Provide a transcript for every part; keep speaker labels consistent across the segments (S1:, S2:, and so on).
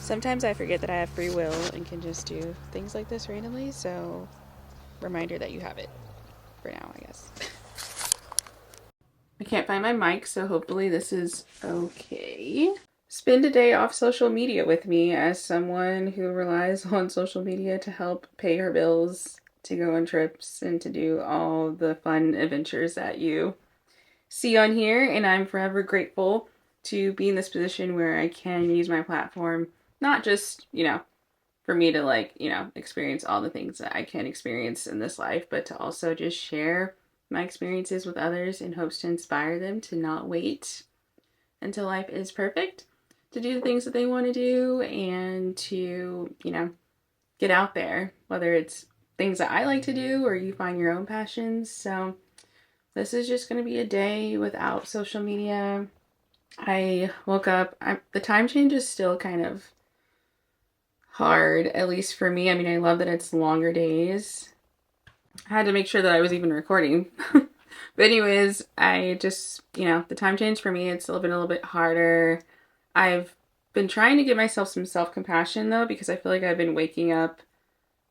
S1: Sometimes I forget that I have free will and can just do things like this randomly, so reminder that you have it for now, I guess.
S2: I can't find my mic, so hopefully this is okay. Spend a day off social media with me as someone who relies on social media to help pay her bills, to go on trips, and to do all the fun adventures that you see on here. And I'm forever grateful to be in this position where I can use my platform, not just, for me to experience all the things that I can experience in this life, but to also just share my experiences with others in hopes to inspire them to not wait until life is perfect, to do the things that they want to do, and to, get out there, whether it's things that I like to do or you find your own passions. So this is just going to be a day without social media. I woke up, the time change is still kind of hard, at least for me. I mean, I love that it's longer days. I had to make sure that I was even recording. But anyways, I just, the time change for me, it's been a little bit harder. I've been trying to give myself some self-compassion though, because I feel like I've been waking up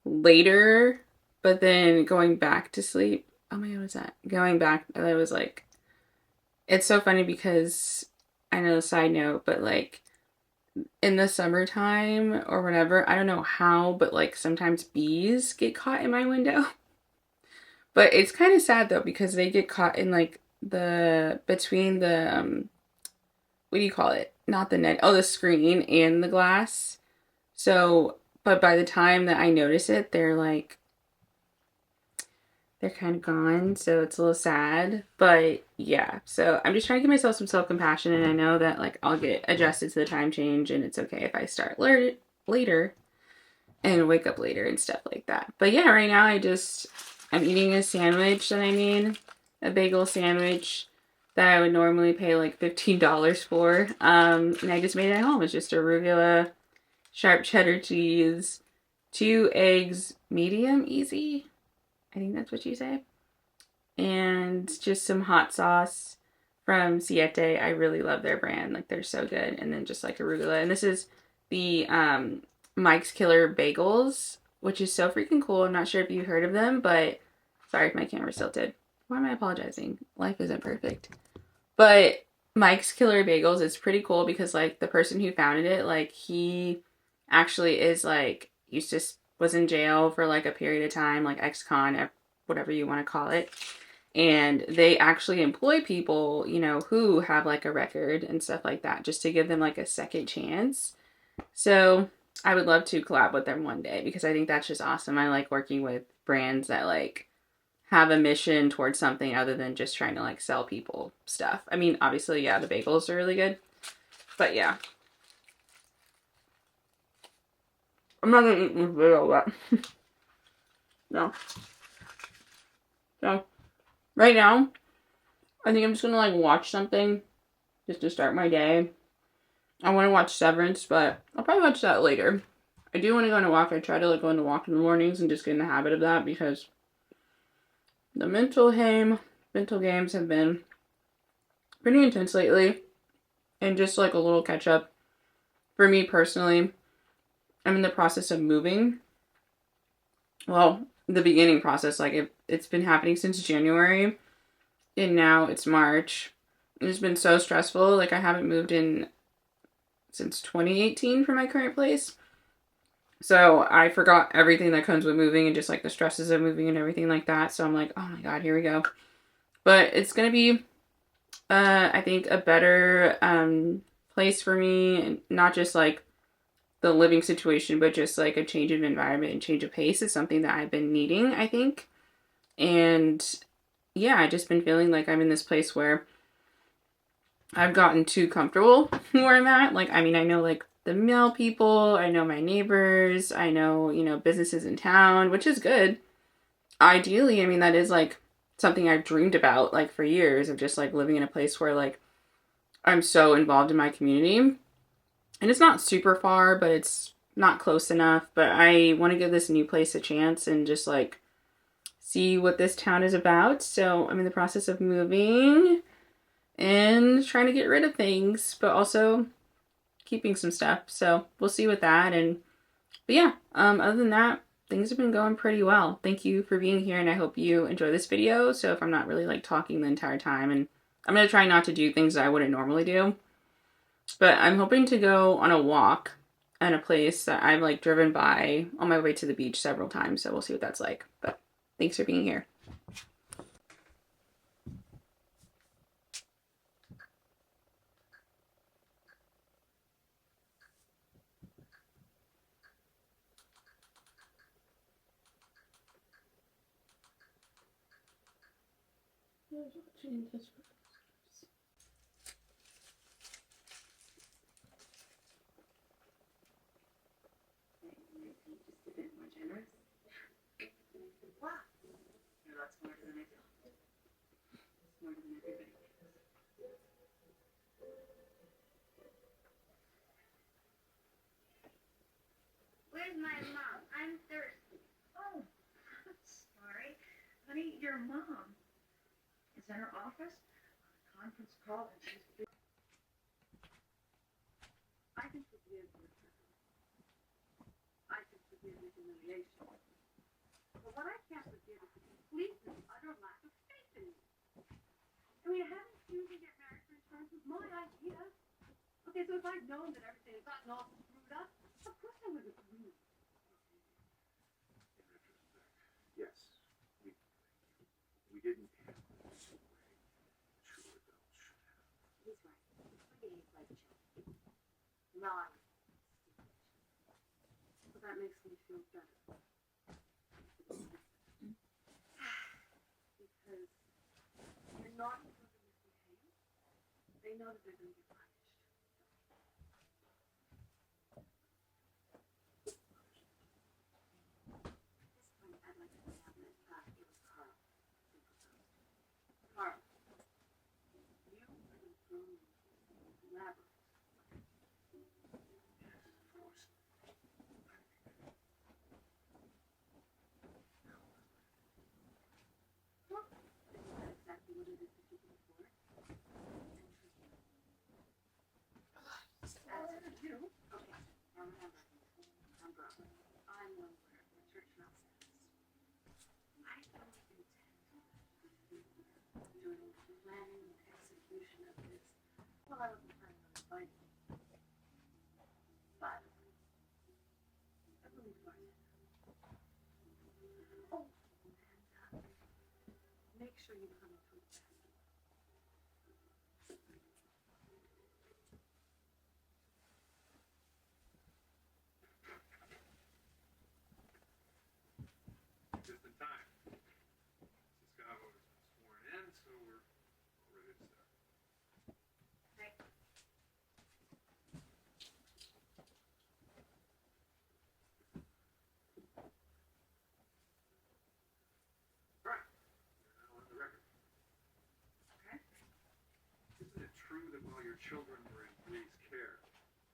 S2: later, but then going back to sleep. Oh my God, what's that? Going back, I was like, it's so funny because I know, side note, but like in the summertime or whatever, I don't know how, but like sometimes bees get caught in my window. But it's kind of sad though because they get caught in like the between the what do you call it? Not the net. Oh, the screen and the glass. So, but by the time that I notice it, they're kind of gone, so it's a little sad. But yeah, so I'm just trying to give myself some self-compassion, and I know that like I'll get adjusted to the time change, and it's okay if I start later and wake up later and stuff like that. But yeah, right now I'm eating a sandwich that I made, a bagel sandwich that I would normally pay like $15 for. And I just made it at home. It's just arugula, sharp cheddar cheese, 2 eggs, medium easy. I think that's what you say. And just some hot sauce from Siete. I really love their brand. Like they're so good. And then just like arugula. And this is the Mike's Killer Bagels, which is so freaking cool. I'm not sure if you heard of them, but sorry if my camera's tilted. Why am I apologizing? Life isn't perfect. But Mike's Killer Bagels is pretty cool because like the person who founded it, like he actually is like used to was in jail for like a period of time, like ex-con, whatever you want to call it. And they actually employ people, who have like a record and stuff like that, just to give them like a second chance. So I would love to collab with them one day because I think that's just awesome. I like working with brands that like have a mission towards something other than just trying to like sell people stuff. I mean, obviously, yeah, the bagels are really good, but yeah. I'm not gonna eat this bagel, but no. So right now, I think I'm just gonna like watch something just to start my day. I want to watch Severance, but I'll probably watch that later. I do want to go on a walk. I try to like go on a walk in the mornings and just get in the habit of that because the mental games have been pretty intense lately. And just like a little catch up for me personally, I'm in the process of moving. Well, the beginning process, like it's been happening since January, and now it's March. It's been so stressful. Like I haven't moved in since 2018 for my current place. So I forgot everything that comes with moving and just like the stresses of moving and everything like that. So I'm like, oh my God, here we go. But it's gonna be, I think, a better place for me, and not just like the living situation, but just like a change of environment and change of pace is something that I've been needing, I think. And yeah, I've just been feeling like I'm in this place where I've gotten too comfortable where I'm at. Like, I mean, I know like the male people, I know my neighbors, I know, businesses in town, which is good. Ideally, I mean, that is like something I've dreamed about like for years of just like living in a place where like I'm so involved in my community. And it's not super far, but it's not close enough. But I want to give this new place a chance and just like see what this town is about. So I'm in the process of moving and trying to get rid of things, but also keeping some stuff. So we'll see with that. But yeah, other than that, things have been going pretty well. Thank you for being here, and I hope you enjoy this video. So if I'm not really like talking the entire time, and I'm gonna try not to do things that I wouldn't normally do, but I'm hoping to go on a walk in a place that I've like driven by on my way to the beach several times. So we'll see what that's like. But thanks for being here.
S3: Where's my mom? I'm thirsty. Oh, sorry. Honey, your mom is in her office on a conference call and she's busy. I can forgive you. I can forgive your humiliation. But what I can't forgive is the complete and utter lack of faith in you. I mean, having you to get married for insurance was my idea. Okay, so if I'd known that everything had gotten all screwed up, of course I would have agreed.
S4: Yes, we didn't handle this the way mature adults should have.
S3: He's right. We behave like children. Not. Well, that makes me feel better. Because you're not going to misbehave. They know that they're going to get punished. At this point, I'd like to point out that it was Carl who proposed. Carl, you are going to throw me elaborate.
S4: Yes, of course.
S3: Well, isn't that exactly what it is that you're looking for? As for you, okay, now remember, I'm Broadway. I'm nowhere. The church now says. I don't intend during the planning and execution of this. Well, I wasn't planning on inviting you. But I believe Martin. Oh, and make sure you come into it.
S4: Just in time. Mrs. Scavo has been sworn in, so we're all ready to start.
S3: Thank you.
S4: All right, you're now on the record.
S3: Okay.
S4: Isn't it true that while your children were in Bree's care,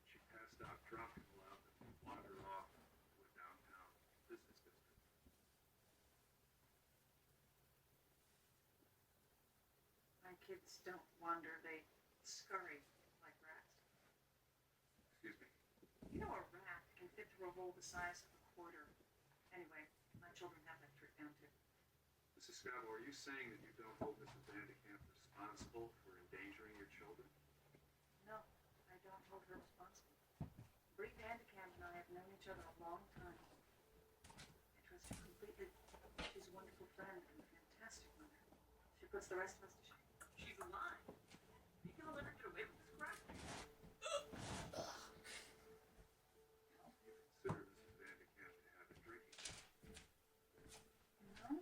S4: she passed out drunk and allowed them to wander off to a downtown business district?
S3: My kids don't wander, they scurry like rats.
S4: Excuse me?
S3: You know a rat can fit through a hole the size of a quarter. Anyway, my children have that trick down too.
S4: Mrs. Scavo, are you saying that you don't hold Mrs. Vandekamp responsible for endangering your children?
S3: No, I don't hold her responsible. Bree Vandekamp and I have known each other a long time. I trust her completely. She's a wonderful friend and a fantastic mother. She puts the rest of us to shame. She's alive. You can let her get away with this crap.
S4: You consider Mrs. Vandekamp to have been drinking?
S3: No?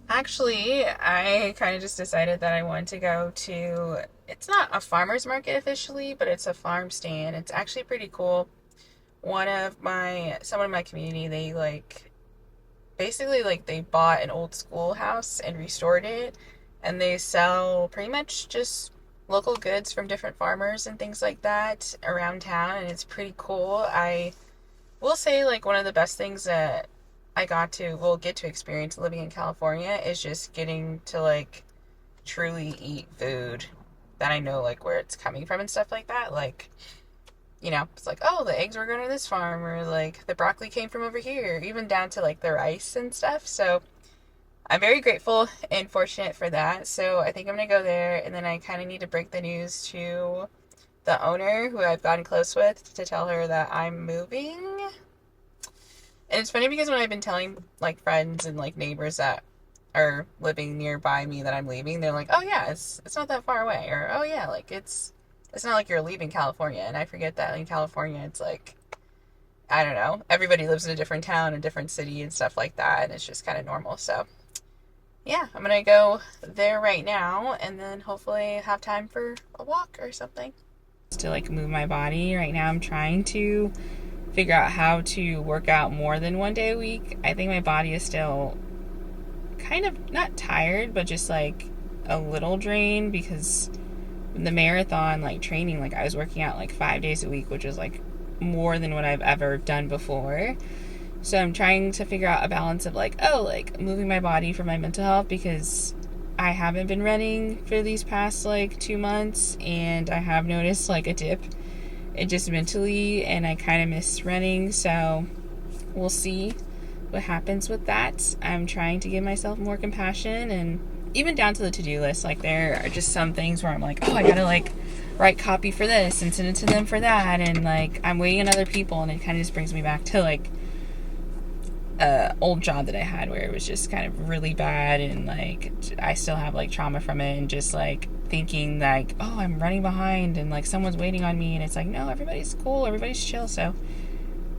S1: Actually, I kind of just decided that I wanted to go to, it's not a farmer's market officially, but it's a farm stand. It's actually pretty cool. Someone in my community, they basically they bought an old schoolhouse and restored it, and they sell pretty much just local goods from different farmers and things like that around town, and it's pretty cool. I will say one of the best things that I get to experience living in California is just getting to truly eat food that I know like where it's coming from and stuff like that. Like, you know, it's like, oh, the eggs were going to this farm, or like the broccoli came from over here, even down to like the rice and stuff. So I'm very grateful and fortunate for that. So I think I'm going to go there, and then I kind of need to break the news to the owner who I've gotten close with to tell her that I'm moving. And it's funny because when I've been telling like friends and like neighbors that are living nearby me that I'm leaving, they're like, "Oh yeah, it's not that far away," or "Oh yeah, like it's not like you're leaving California." And I forget that in California it's like, I don't know, everybody lives in a different town, a different city and stuff like that, and it's just kind of normal. So yeah, I'm gonna go there right now and then hopefully have time for a walk or something. To like move my body right now, I'm trying to figure out how to work out more than 1 day a week. I think my body is still kind of not tired, but just like a little drained because the marathon like training, like I was working out like 5 days a week, which is like more than what I've ever done before. So I'm trying to figure out a balance of like, oh, like moving my body for my mental health, because I haven't been running for these past like 2 months, and I have noticed like a dip and just mentally, and I kind of miss running. So we'll see what happens with that. I'm trying to give myself more compassion, and even down to the to-do list, like there are just some things where I'm like, oh, I gotta like write copy for this and send it to them for that, and like I'm waiting on other people, and it kind of just brings me back to like old job that I had where it was just kind of really bad, and like I still have like trauma from it, and just like thinking like, oh, I'm running behind and like someone's waiting on me, and it's like, no, everybody's cool, everybody's chill. So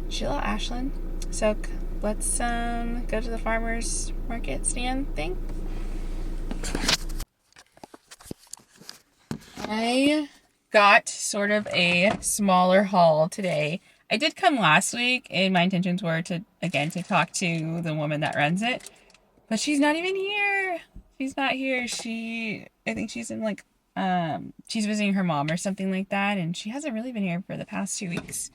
S1: chill out, Ashlyn. So let's go to the farmer's market stand thing. I got sort of a smaller haul today. I did come last week, and my intentions were to talk to the woman that runs it, but she's not even here. She's not here. I think she's in like, she's visiting her mom or something like that, and she hasn't really been here for the past 2 weeks.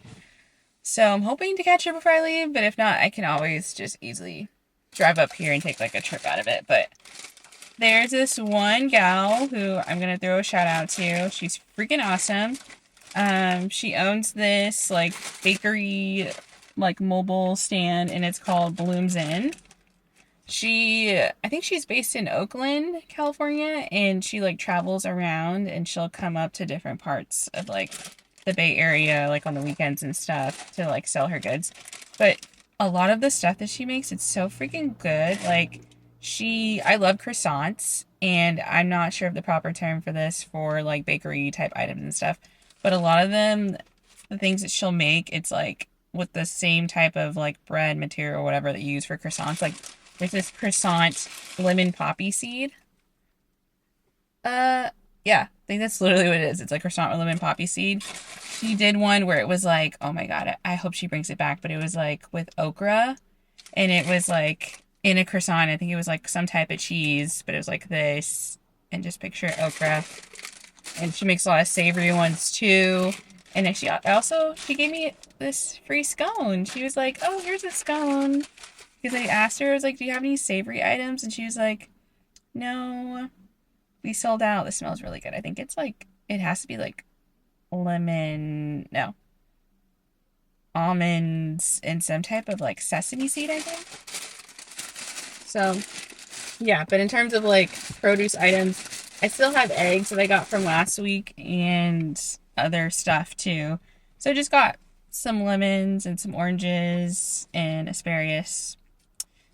S1: So I'm hoping to catch her before I leave, but if not, I can always just easily drive up here and take like a trip out of it. But there's this one gal who I'm going to throw a shout out to. She's freaking awesome. She owns this like bakery, like mobile stand, and it's called Blooms Inn. I think she's based in Oakland, California, and she like travels around, and she'll come up to different parts of like the Bay Area, like on the weekends and stuff, to like sell her goods. But a lot of the stuff that she makes, it's so freaking good. Like I love croissants, and I'm not sure of the proper term for this for like bakery type items and stuff, but a lot of them, the things that she'll make, it's like with the same type of like bread material or whatever that you use for croissants. Like there's this croissant lemon poppy seed. Yeah, I think that's literally what it is. It's like croissant with lemon poppy seed. She did one where it was like, oh my god, I hope she brings it back, but it was like with okra, and it was like in a croissant. I think it was like some type of cheese, but it was like this, and just picture okra. And she makes a lot of savory ones too. And then she gave me this free scone. She was like, oh, here's a scone. Because I asked her, I was like, do you have any savory items? And she was like, no, we sold out. This smells really good. I think it's like, it has to be like almonds and some type of like sesame seed, I think. So yeah, but in terms of like produce items, I still have eggs that I got from last week and other stuff too. So I just got some lemons and some oranges and asparagus.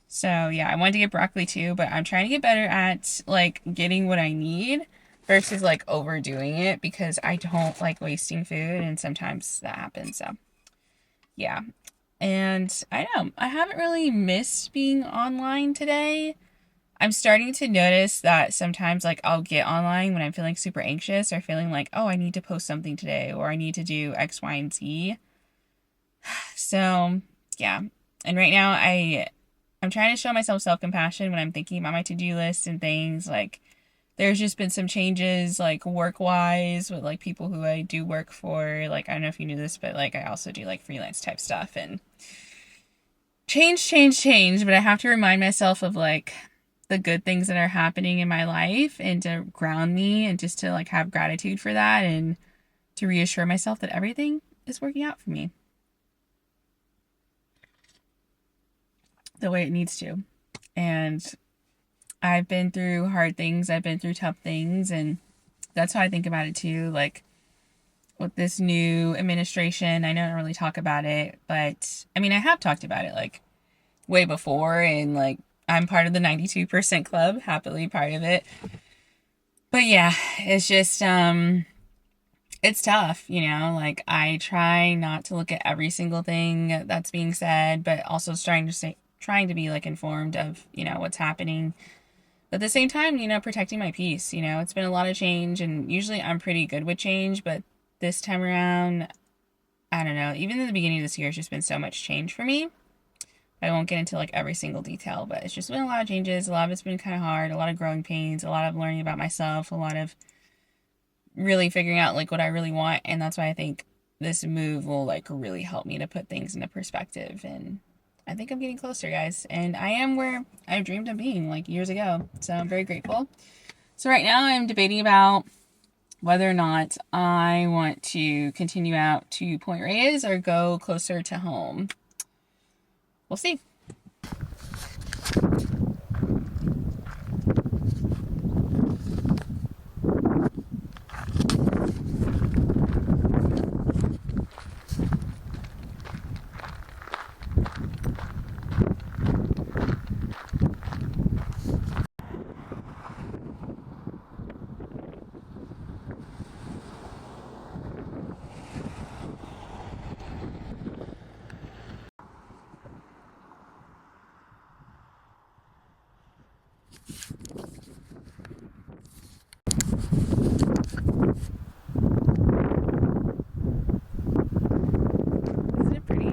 S1: So yeah, I wanted to get broccoli too, but I'm trying to get better at like getting what I need versus like overdoing it, because I don't like wasting food, and sometimes that happens. So yeah. And I know I haven't really missed being online today. I'm starting to notice that sometimes like I'll get online when I'm feeling super anxious, or feeling like, oh, I need to post something today, or I need to do X, Y, and Z. So yeah. And right now I'm trying to show myself self-compassion when I'm thinking about my to-do list and things. Like there's just been some changes like work-wise with like people who I do work for. Like I don't know if you knew this, but like I also do like freelance type stuff, and change, but I have to remind myself of like,
S2: the good things that are happening in my life and to ground me and just to like have gratitude for that and to reassure myself that everything is working out for me the way it needs to. And I've been through hard things, I've been through tough things, and that's how I think about it too. Like with this new administration, I don't really talk about it, but I mean, I have talked about it like way before, and like I'm part of the 92% club, happily part of it. But yeah, it's just it's tough, you know, like I try not to look at every single thing that's being said, but also trying to be like informed of, you know, what's happening. But at the same time, you know, protecting my peace, you know, it's been a lot of change, and usually I'm pretty good with change, but this time around, I don't know, even in the beginning of this year, it's just been so much change for me. I won't get into like every single detail, but it's just been a lot of changes. A lot of it's been kind of hard, a lot of growing pains, a lot of learning about myself, a lot of really figuring out like what I really want. And that's why I think this move will like really help me to put things into perspective. And I think I'm getting closer, guys. And I am where I dreamed of being like years ago. So I'm very grateful. So right now I'm debating about whether or not I want to continue out to Point Reyes or go closer to home. We'll see. Isn't it pretty?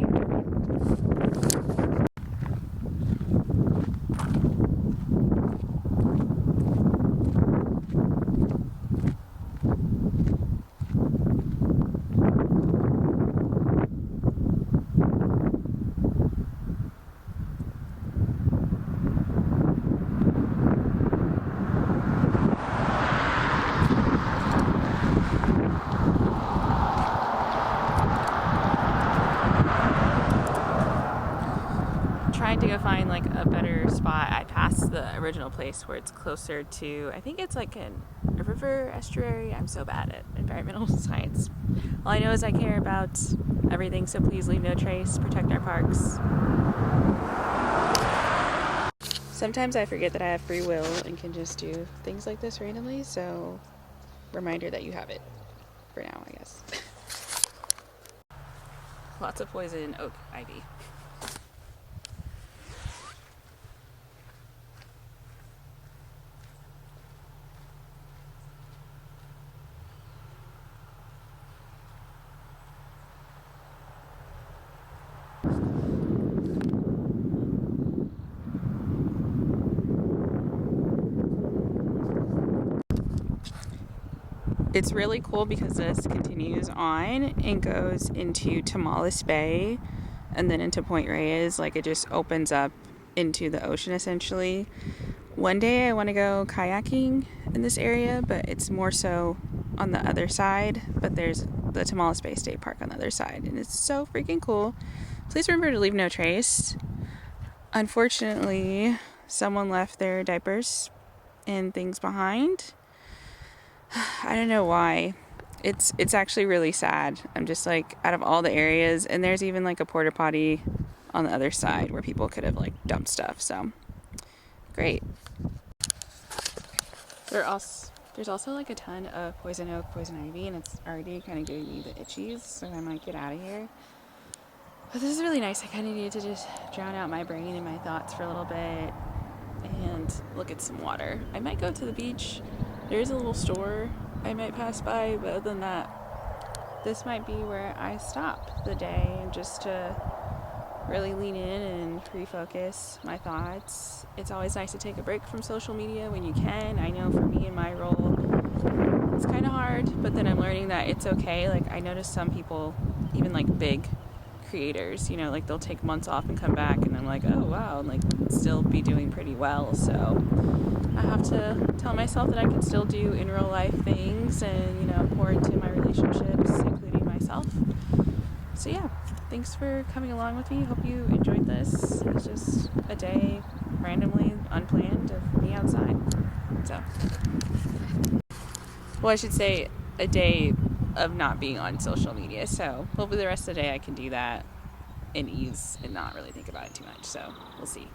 S2: Trying to go find like a better spot. I passed the original place where it's closer to, I think it's like a river estuary. I'm so bad at environmental science. All I know is I care about everything, so please leave no trace, protect our parks. Sometimes I forget that I have free will and can just do things like this randomly, so reminder that you have it for now, I guess. Lots of poison oak ivy. It's really cool because this continues on and goes into Tomales Bay and then into Point Reyes. Like it just opens up into the ocean essentially. One day I want to go kayaking in this area, but it's more so on the other side. But there's the Tomales Bay State Park on the other side, and it's so freaking cool. Please remember to leave no trace. Unfortunately, someone left their diapers and things behind. I don't know why. It's actually really sad. I'm just like, out of all the areas, and there's even like a porta potty on the other side where people could have like dumped stuff. So great. There's also like a ton of poison oak, poison ivy, and it's already kind of giving me the itchies, so I might get out of here. But this is really nice. I kind of needed to just drown out my brain and my thoughts for a little bit and look at some water. I might go to the beach. There is a little store I might pass by, but other than that, this might be where I stop the day and just to really lean in and refocus my thoughts. It's always nice to take a break from social media when you can. I know for me in my role, it's kind of hard, but then I'm learning that it's okay. Like I noticed some people, even like big creators, you know, like they'll take months off and come back and I'm like, oh wow, and like still be doing pretty well. So I have to tell myself that I can still do in real life things and, you know, pour into my relationships, including myself. So yeah, thanks for coming along with me. Hope you enjoyed this. It's just a day randomly unplanned of me outside. So, well, I should say a day of not being on social media. So hopefully the rest of the day I can do that in ease and not really think about it too much. So we'll see.